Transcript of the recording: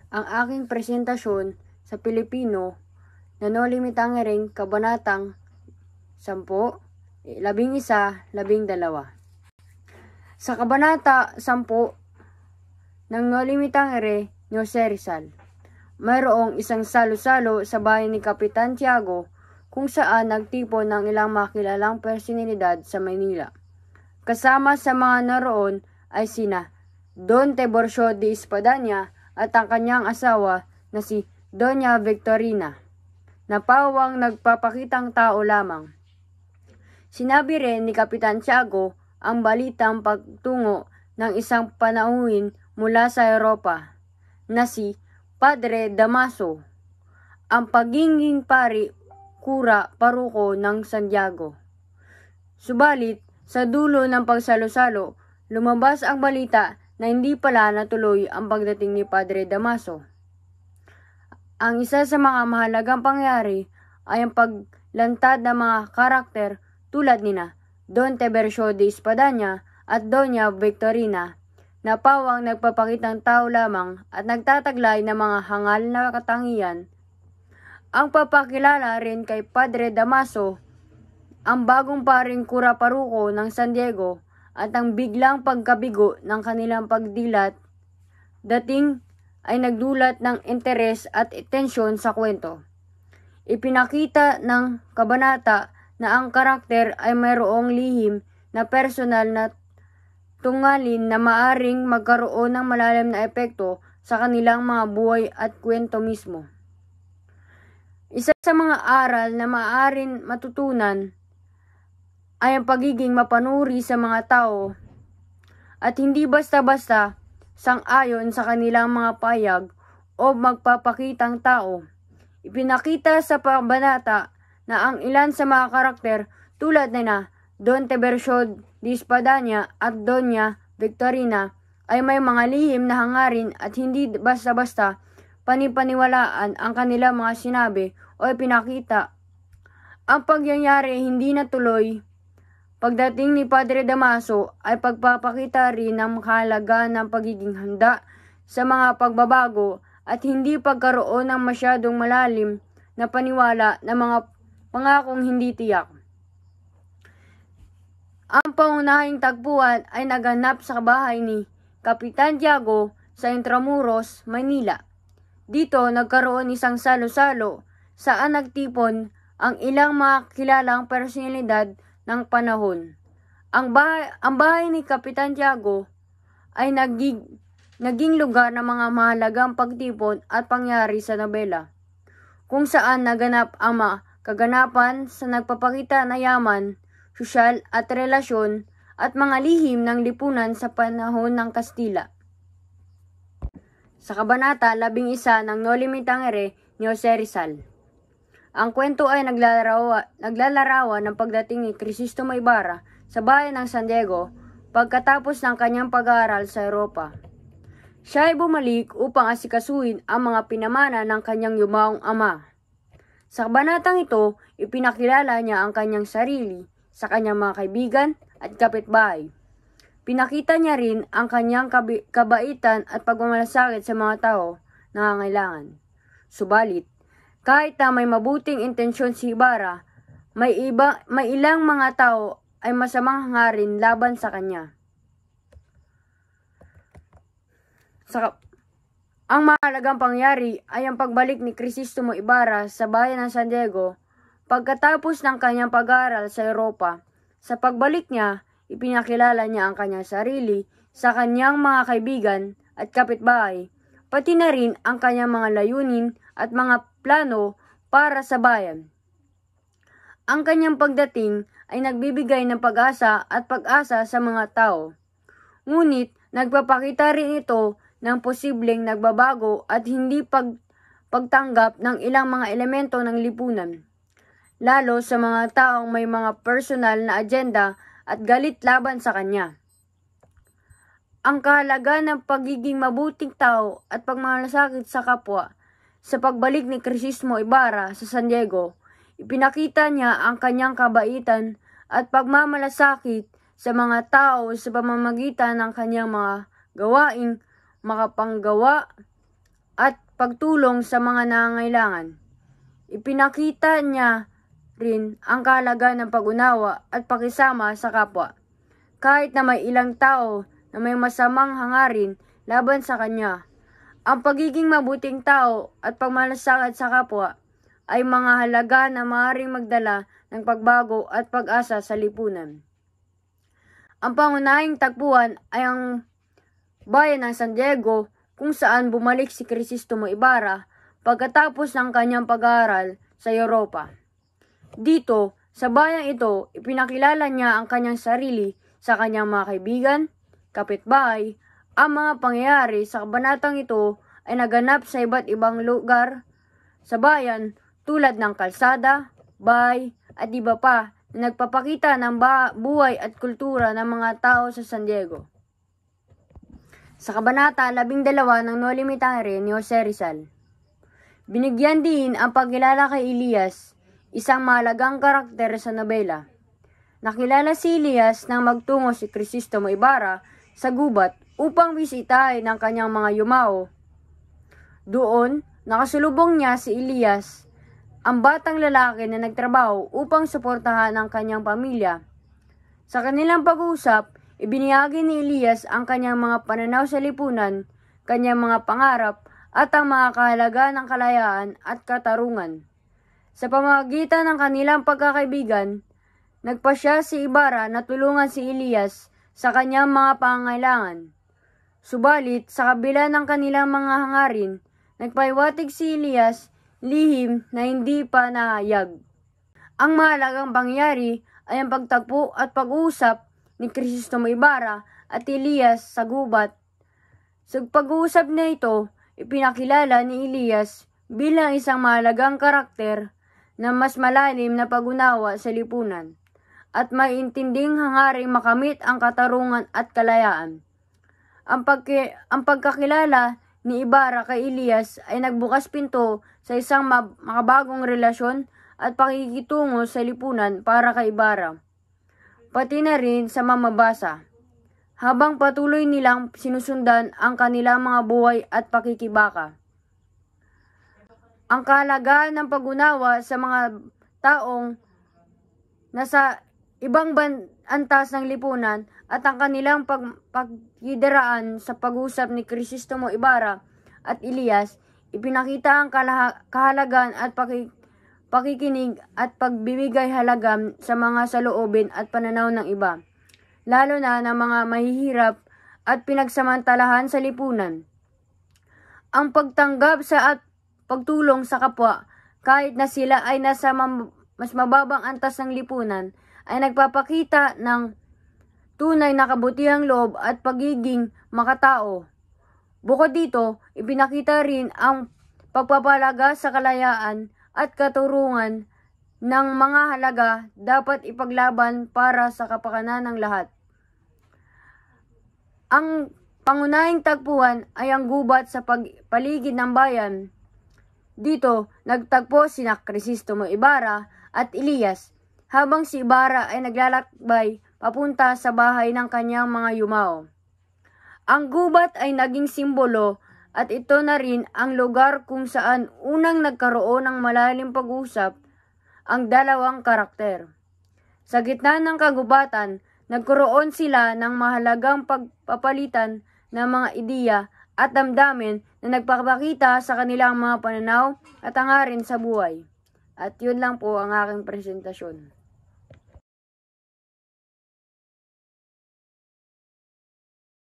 Ang aking presentasyon sa Pilipino na no limitang kabanatang 10, 11, 12. Sa kabanata 10 ng no limitang Jose Rizal, mayroong isang salo-salo sa bahay ni Kapitan Tiago kung saan nagtipon ng ilang makilalang personalidad sa Maynila. Kasama sa mga naroon ay sina Don Tiburcio de Espadaña at ang kanyang asawa na si Doña Victorina, na pawang nagpapakitang tao lamang. Sinabi rin ni Kapitan Tiago ang balitang pagtungo ng isang panauhin mula sa Europa na si Padre Damaso, ang pagiging pari kura paruko ng Santiago. Subalit, sa dulo ng pagsalo-salo, lumabas ang balita na hindi pala natuloy ang pagdating ni Padre Damaso. Ang isa sa mga mahalagang pangyayari ay ang paglantad ng mga karakter tulad nina Don Tiburcio de Espadaña at Doña Victorina, na pawang nagpapakitang tao lamang at nagtataglay ng mga hangal na katangian. Ang papakilala rin kay Padre Damaso, ang bagong paring kura paruko ng San Diego, at ang biglang pagkabigo ng kanilang pagdilat, dating ay nagdulot ng interes at atensyon sa kwento. Ipinakita ng kabanata na ang karakter ay mayroong lihim na personal na tunggalin na maaring magkaroon ng malalim na epekto sa kanilang mga buhay at kwento mismo. Isa sa mga aral na maaaring matutunan ay ang pagiging mapanuri sa mga tao at hindi basta-basta sang-ayon sa kanilang mga payag o magpapakitang tao. Ipinakita sa kabanata na ang ilan sa mga karakter tulad na Don Tiburcio de Espadaña at Doña Victorina ay may mga lihim na hangarin at hindi basta-basta panipaniwalaan ang kanilang mga sinabi o ipinakita. Ang pangyayari hindi natuloy pagdating ni Padre Damaso ay pagpapakita rin ng kahalagaan ng pagiging handa sa mga pagbabago at hindi pagkaroon ng masyadong malalim na paniwala ng mga pangakong hindi tiyak. Ang pangunahing tagpuan ay naganap sa bahay ni Kapitan Tiago sa Intramuros, Maynila. Dito nagkaroon isang salo-salo saan nagtipon ang ilang mga kilalang personalidad ng panahon. Ang bahay ni Kapitan Tiago ay naging lugar ng mga mahalagang pagtipon at pangyari sa nobela, kung saan naganap ang mga kaganapan sa nagpapakita na yaman, sosyal at relasyon at mga lihim ng lipunan sa panahon ng Kastila. Sa kabanata 11 ng No Limitang ni Jose Rizal, ang kwento ay naglalarawan ng pagdating ni Crisostomo Ibarra sa bayan ng San Diego pagkatapos ng kanyang pag-aaral sa Europa. Siya ay bumalik upang asikasuhin ang mga pinamana ng kanyang yumaong ama. Sa kabanatang ito, ipinakilala niya ang kanyang sarili sa kanyang mga kaibigan at kapitbahay. Pinakita niya rin ang kanyang kabaitan at pagmamalasakit sa mga tao na nangangailangan. Subalit, kahit na may mabuting intensyon si Ibarra, may ilang mga tao ay masamang hangarin laban sa kanya. Ang mahalagang pangyari ay ang pagbalik ni Crisostomo Ibarra sa bayan ng San Diego pagkatapos ng kanyang pag-aaral sa Europa. Sa pagbalik niya, ipinakilala niya ang kanyang sarili sa kanyang mga kaibigan at kapitbahay, pati na rin ang kanyang mga layunin at mga plano para sa bayan. Ang kanyang pagdating ay nagbibigay ng pag-asa at pag-asa sa mga tao. Ngunit nagpapakita rin ito ng posibleng nagbabago at hindi pagtanggap ng ilang mga elemento ng lipunan, lalo sa mga taong may mga personal na agenda at galit laban sa kanya. Ang kahalagaan ng pagiging mabuting tao at pagmamalasakit sa kapwa. Sa pagbalik ni Crisostomo Ibarra sa San Diego, ipinakita niya ang kanyang kabaitan at pagmamalasakit sa mga tao sa pamamagitan ng kanyang mga gawaing makapanggawa at pagtulong sa mga nangangailangan. Ipinakita niya rin ang kahalagan ng pag-unawa at pakisama sa kapwa, kahit na may ilang tao na may masamang hangarin laban sa kanya. Ang pagiging mabuting tao at pagmalasakit sa kapwa ay mga halaga na maaaring magdala ng pagbago at pag-asa sa lipunan. Ang pangunahing tagpuan ay ang bayan ng San Diego, kung saan bumalik si Crisostomo Ibarra pagkatapos ng kanyang pag-aaral sa Europa. Dito, sa bayang ito, ipinakilala niya ang kanyang sarili sa kanyang mga kaibigan, kapitbahay. Ang mga pangyayari sa kabanatang ito ay naganap sa iba't ibang lugar sa bayan tulad ng kalsada, bahay, at iba pa na nagpapakita ng buhay at kultura ng mga tao sa San Diego. Sa kabanata 12 ng Noli Me Tangere ni Jose Rizal, binigyan din ang pagkilala kay Elias, isang mahalagang karakter sa nobela. Nakilala si Elias nang magtungo si Crisostomo Ibarra sa gubat upang bisitahin ang kanyang mga yumao. Doon, nakasulubong niya si Elias, ang batang lalaki na nagtrabaho upang suportahan ang kanyang pamilya. Sa kanilang pag-uusap, ibinahagi ni Elias ang kanyang mga pananaw sa lipunan, kanyang mga pangarap, at ang mga kahalaga ng kalayaan at katarungan. Sa pamamagitan ng kanilang pagkakaibigan, nagpasya si Ibarra na tulungan si Elias sa kanyang mga pangangailangan. Subalit, sa kabila ng kanilang mga hangarin, nagpahiwatig si Elias lihim na hindi pa nahayag. Ang mahalagang pangyayari ay ang pagtagpo at pag-uusap ni Crisostomo Ibarra at Elias sa gubat. Sa pag-uusap na ito, ipinakilala ni Elias bilang isang mahalagang karakter na mas malalim na pag-unawa sa lipunan at may intinding hangaring makamit ang katarungan at kalayaan. Ang pagkakilala ni Ibarra kay Elias ay nagbukas pinto sa isang makabagong relasyon at pakikitungo sa lipunan para kay Ibarra, pati na rin sa mamabasa, habang patuloy nilang sinusundan ang kanilang mga buhay at pakikibaka. Ang kahalagahan ng pag-unawa sa mga taong nasa ibang antas ng lipunan at ang kanilang pagkidaraan sa pag-usap ni Crisostomo Ibarra at Elias, ipinakita ang kahalagan at pakikinig at pagbibigay halaga sa mga saloobin at pananaw ng iba, lalo na ng mga mahihirap at pinagsamantalahan sa lipunan. Ang pagtanggap sa at pagtulong sa kapwa, kahit na sila ay nasa mas mababang antas ng lipunan, ay nagpapakita ng tunay na kabutihang loob at pagiging makatao. Bukod dito, ipinakita rin ang pagpapalaga sa kalayaan at katurungan ng mga halaga dapat ipaglaban para sa kapakanan ng lahat. Ang pangunahing tagpuan ay ang gubat sa paligid ng bayan. Dito, nagtagpo sina Crisostomo Ibarra at Elias, habang si Ibarra ay naglalakbay papunta sa bahay ng kanyang mga yumao. Ang gubat ay naging simbolo at ito na rin ang lugar kung saan unang nagkaroon ng malalim pag-usap ang dalawang karakter. Sa gitna ng kagubatan, nagkaroon sila ng mahalagang pagpapalitan ng mga ideya at damdamin na nagpapakita sa kanilang mga pananaw at hangarin sa buhay. At yun lang po ang aking presentasyon.